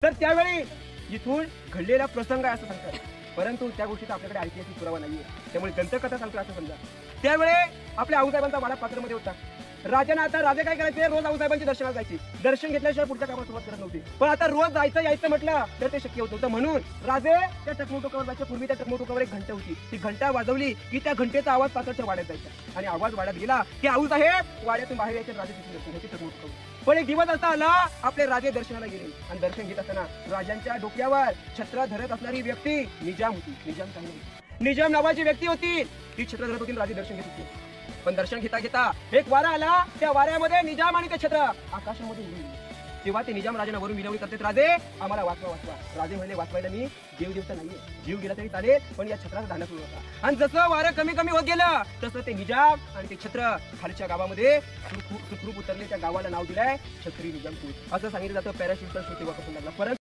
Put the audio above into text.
तर त्यावेळी इथून घडलेला प्रसंग आहे असं सांगतात, परंतु त्या गोष्टीचा आपल्याकडे ऐतिहासिक पुरावा नाहीये. त्यामुळे दंतकथा सांगतो असं समजा. त्यावेळी आपल्या आऊसाहेबांचा वाडा पात्रमध्ये होता. राजाने आता राजे काय करायचे, रोज आऊसाहेबांची दर्शनाला जायचे. दर्शन घेतल्याशिवाय पुढच्या कामाला सुरुवात करत नव्हती. पण आता रोज जायचं यायचं म्हटलं तर ते शक्य होत नव्हतं. म्हणून राजे त्या टकमोटोकावर जायच्या पूर्वी त्या टकमोटोकावर एक घंटा होती. ती घंटा वाजवली की त्या घंटेचा आवाज पात्रच्या वाड्यात जायचा आणि आवाज वाड्यात गेला की आऊसाहेब वाड्यातून बाहेर यायचे, राजे तिथून दर्शन घ्यायचे टकमोटोकावर. पण एक दिवस असा आला, आपले राजे दर्शनाला गेले आणि दर्शन घेत असताना राजांच्या डोक्यावर छत्र धरत असणारी व्यक्ती निजाम होती. निजाम काही नाही, निजाम नावाची व्यक्ती होती. ती छत्र धरत होती, राजे दर्शन घेत होते. पण दर्शन घेता घेता एक वारा आला, त्या वाऱ्यामध्ये निजाम आणि ते छत्र आकाशामध्ये उडून गेले. तेव्हा ते निजाम राजांना वरून विनवणी करतात, राजे आम्हाला वाचवा वाचवा. राजे म्हणले, वाचवायला मी देव देवता नाहीये, जीव गेला तरी चालेल पण या छत्राचा धान्य सुरू होता. आणि जसं वारं कमी कमी होत गेलं तसं ते निजाम आणि ते छत्र खालच्या गावामध्ये सुखरूप उतरले. त्या गावाला नाव दिलंय छत्री निजामपूर असं सांगितलं जातं. पॅराशूटचा शो तेव्हापासून लागला. परंतु